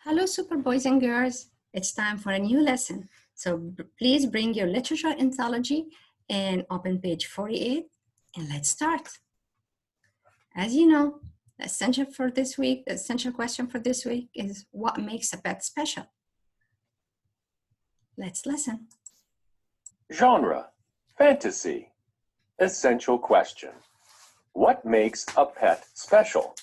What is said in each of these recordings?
Hello, super boys and girls. It's time for a new lesson. So please bring your literature anthology and open page 48 and let's start. As you know, the essential question for this week is what makes a pet special? Let's listen. Genre, fantasy. Essential question. What makes a pet special?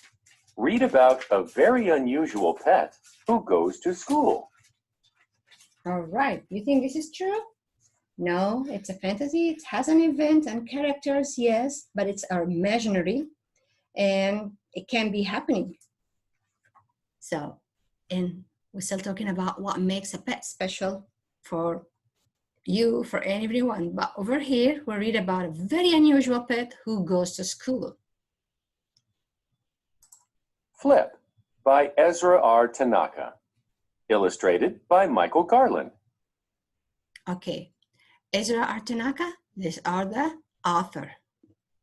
Read about a very unusual pet who goes to school. All right, you think this is true? No, it's a fantasy. It has an event and characters, yes, but it's imaginary and it can be happening. So, and we're still talking about what makes a pet special for you, for everyone. But over here, we read about a very unusual pet who goes to school. Flip by Ezra R. Tanaka. Illustrated by Michael Garland. Okay, Ezra R. Tanaka, these are the author,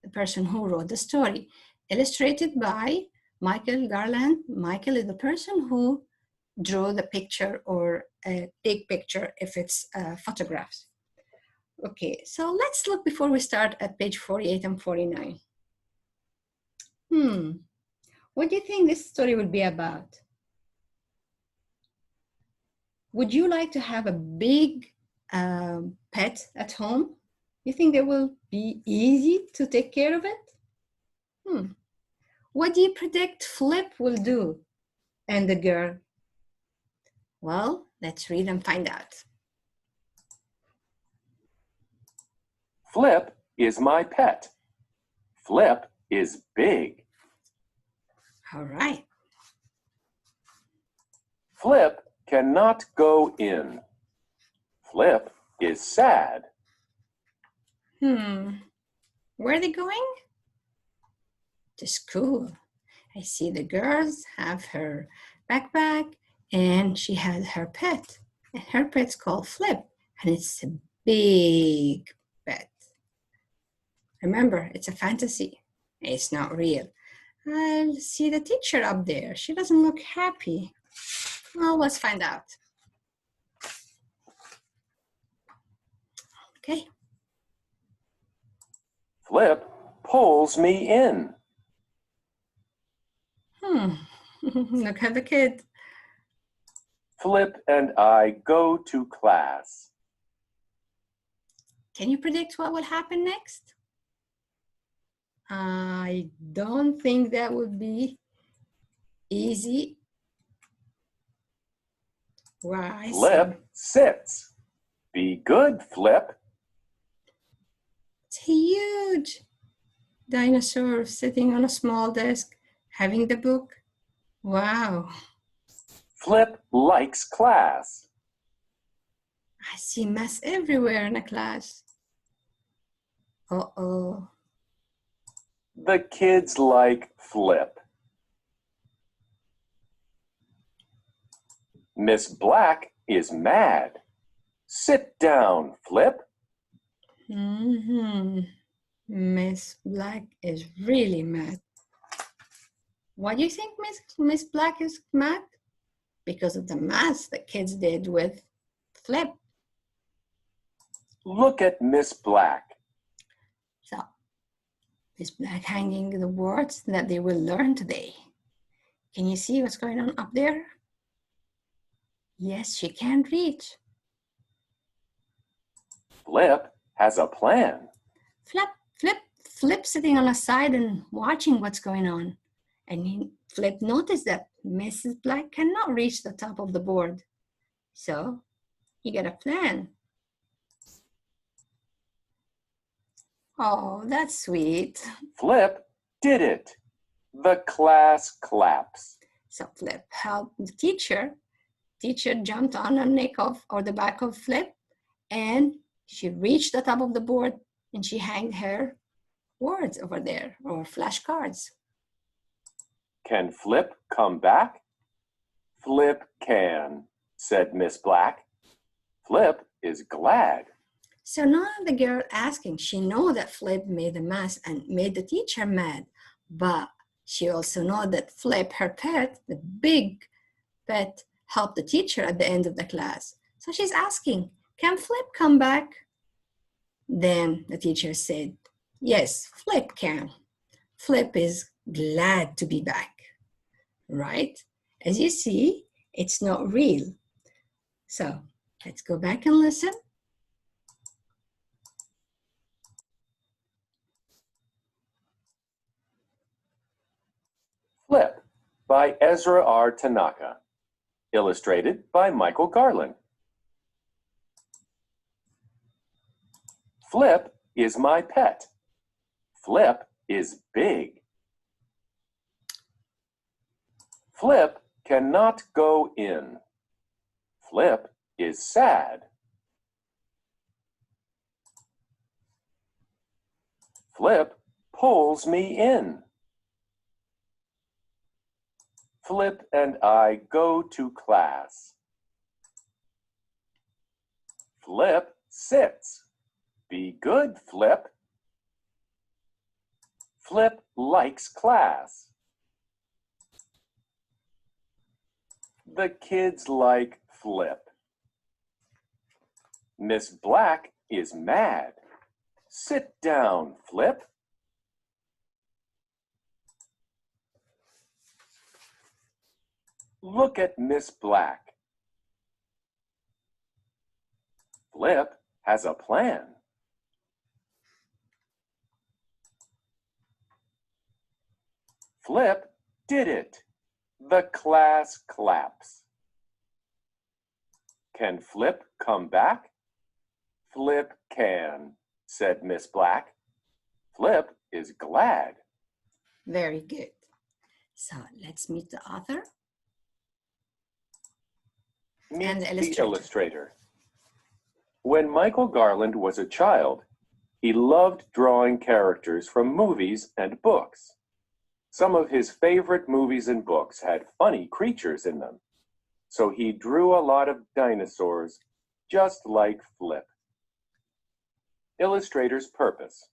the person who wrote the story. Illustrated by Michael Garland. Michael is the person who drew the picture or take picture if it's photographs. Okay, so let's look before we start at page 48 and 49. What do you think this story will be about? Would you like to have a big pet at home? You think it will be easy to take care of it? What do you predict Flip will do and the girl? Well, let's read and find out. Flip is my pet. Flip is big. All right. Flip cannot go in. Flip is sad. Where are they going? To school. I see the girls have her backpack and she has her pet. And her pet's called Flip and it's a big pet. Remember, it's a fantasy. It's not real. I see the teacher up there. She doesn't look happy. Well, let's find out. Okay. Flip pulls me in. Look at the kid. Flip and I go to class. Can you predict what will happen next? I don't think that would be easy. Why? Flip sits. Be good, Flip. It's a huge dinosaur sitting on a small desk, having the book. Wow. Flip likes class. I see mess everywhere in a class. Uh-oh. The kids like Flip. Miss Black is mad. Sit down, Flip. Miss Black is really mad. Why do you think Miss Black is mad? Because of the mess the kids did with Flip. Look at Miss Black. So, Miss Black hanging the words that they will learn today. Can you see what's going on up there? Yes, she can't reach. Flip has a plan. Flip sitting on the side and watching what's going on. And Flip noticed that Mrs. Black cannot reach the top of the board. So he got a plan. Oh, that's sweet. Flip did it. The class claps. So Flip helped the teacher. Teacher jumped on the neck of or the back of Flip and she reached the top of the board and she hanged her words over there or flashcards. Can Flip come back? Flip can, said Miss Black. Flip is glad. So now the girl asking, she know that Flip made a mess and made the teacher mad, but she also know that Flip, her pet, the big pet, help the teacher at the end of the class. So she's asking, can Flip come back? Then the teacher said, yes, Flip can. Flip is glad to be back, right? As you see, it's not real. So let's go back and listen. Flip by Ezra R. Tanaka. Illustrated by Michael Garland. Flip is my pet. Flip is big. Flip cannot go in. Flip is sad. Flip pulls me in. Flip and I go to class. Flip sits. Be good, Flip. Flip likes class. The kids like Flip. Miss Black is mad. Sit down, Flip. Look at Miss Black. Flip has a plan. Flip did it. The class claps. Can Flip come back? Flip can, said Miss Black. Flip is glad. Very good. So let's meet the author. Meet the the illustrator. When Michael Garland was a child, he loved drawing characters from movies and books. Some of his favorite movies and books had funny creatures in them, so he drew a lot of dinosaurs just like Flip. Illustrator's purpose.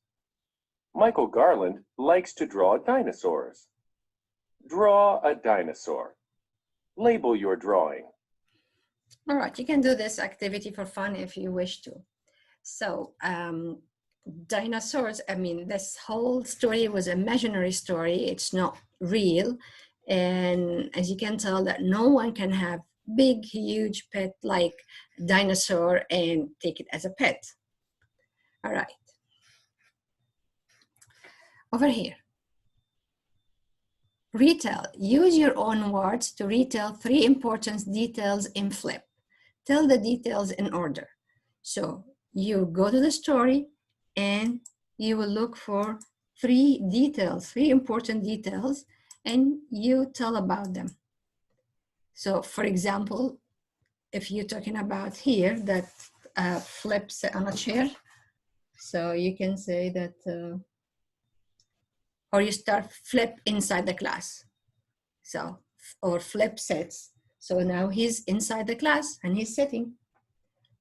Michael Garland likes to draw dinosaurs. Draw a dinosaur. Label your drawing. All right, you can do this activity for fun if you wish to. So dinosaurs, I mean, this whole story was an imaginary story. It's not real. And as you can tell that no one can have big, huge pet like dinosaur and take it as a pet. All right. Over here. Retell. Use your own words to retell 3 important details in Flip. Tell the details in order. So you go to the story and you will look for 3 details, 3 important details, and you tell about them. So for example, if you're talking about here that Flip sat on a chair, so you can say that, or you start Flip inside the class. So, or Flip sits. So now he's inside the class and he's sitting.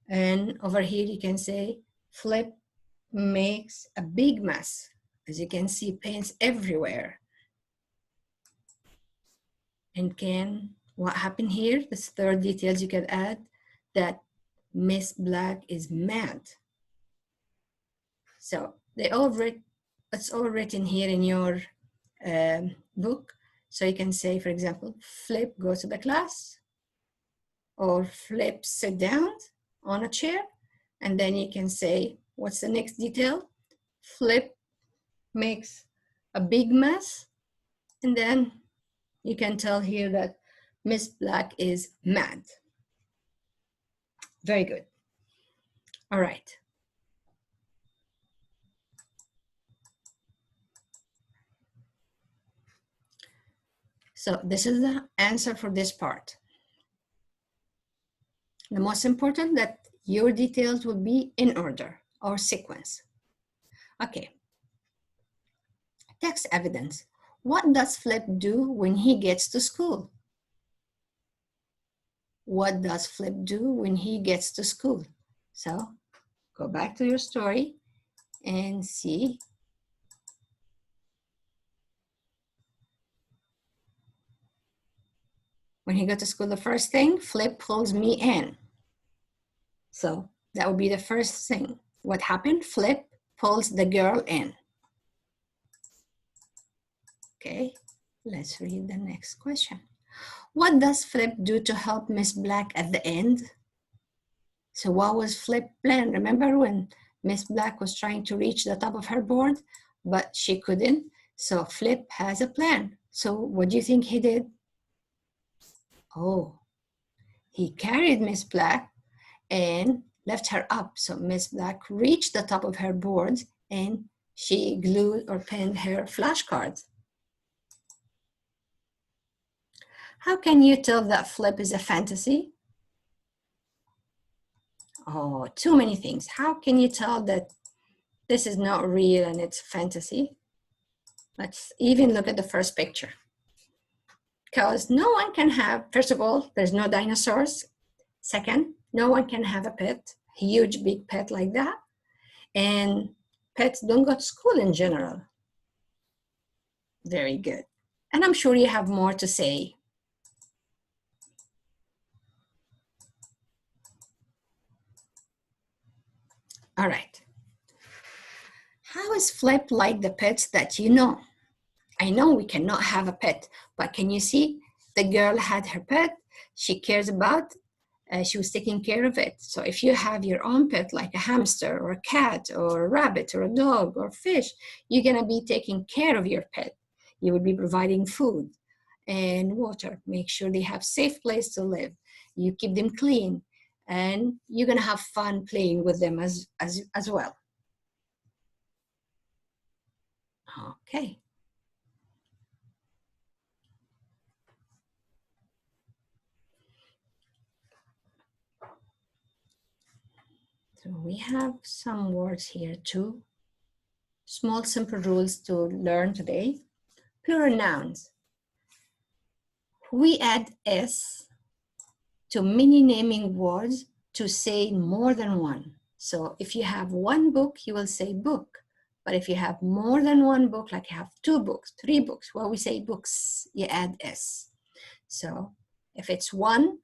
And over here you can say Flip makes a big mess. As you can see, paints everywhere. And what happened here? This third details you can add, that Miss Black is mad. So it's all written here in your book. So you can say, for example, Flip goes to the class, or Flip sit down on a chair, and then you can say, what's the next detail? Flip makes a big mess, and then you can tell here that Miss Black is mad. Very good. All right. So this is the answer for this part. The most important that your details will be in order or sequence. Okay. Text evidence. What does Flip do when he gets to school? What does Flip do when he gets to school? So go back to your story and see. When he goes to school, the first thing, Flip pulls me in. So that would be the first thing. What happened? Flip pulls the girl in. Okay, let's read the next question. What does Flip do to help Miss Black at the end? So what was Flip's plan? Remember when Miss Black was trying to reach the top of her board, but she couldn't? So Flip has a plan. So what do you think he did? Oh, he carried Miss Black and left her up. So Miss Black reached the top of her board and she glued or pinned her flashcards. How can you tell that Flip is a fantasy? Oh, too many things. How can you tell that this is not real and it's fantasy? Let's even look at the first picture. Because no one can have, first of all, there's no dinosaurs. Second, no one can have a pet, huge big pet like that. And pets don't go to school in general. Very good. And I'm sure you have more to say. All right. How is Flip like the pets that you know? I know we cannot have a pet, but can you see the girl had her pet, she cares about, she was taking care of it. So if you have your own pet, like a hamster or a cat or a rabbit or a dog or fish, you're gonna be taking care of your pet. You will be providing food and water, make sure they have safe place to live. You keep them clean and you're gonna have fun playing with them as well. Okay. So we have some words here too. Small simple rules to learn today. Plural nouns. We add S to many naming words to say more than one. So if you have one book, you will say book. But if you have more than one book, like you have 2 books, 3 books, well, we say books, you add S. So if it's one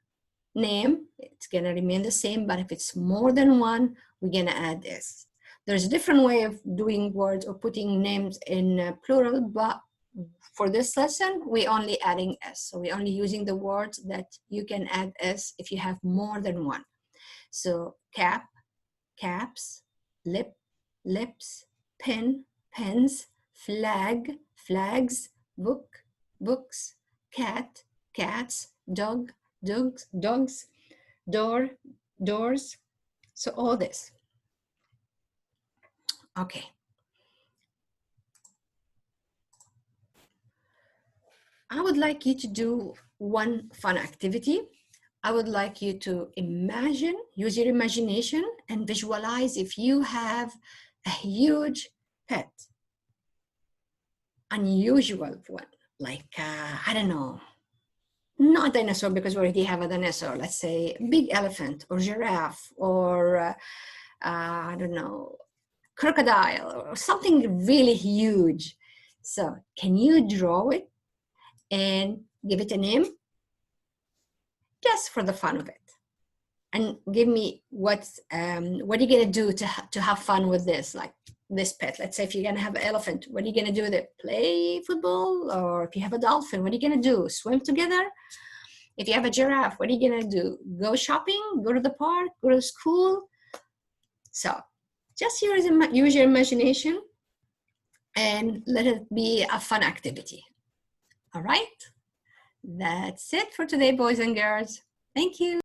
name, it's gonna remain the same, but if it's more than one, we're gonna add S. There's a different way of doing words or putting names in plural, but for this lesson, we're only adding S. So we're only using the words that you can add S if you have more than one. So cap, caps, lip, lips, pen, pens, flag, flags, book, books, cat, cats, dog, dogs, door, doors. So all this. Okay. I would like you to do one fun activity. I would like you to imagine, use your imagination and visualize if you have a huge pet, unusual one, like, I don't know, not dinosaur because we already have a dinosaur, let's say big elephant or giraffe or, I don't know, crocodile or something really huge. So can you draw it and give it a name? Just for the fun of it. And give me what are you gonna do to have fun with this, like this pet? Let's say if you're gonna have an elephant, what are you gonna do with it? Play football? Or if you have a dolphin, what are you gonna do? Swim together? If you have a giraffe, what are you gonna do? Go shopping? Go to the park? Go to school? So just use your imagination and let it be a fun activity. All right? That's it for today, boys and girls. Thank you.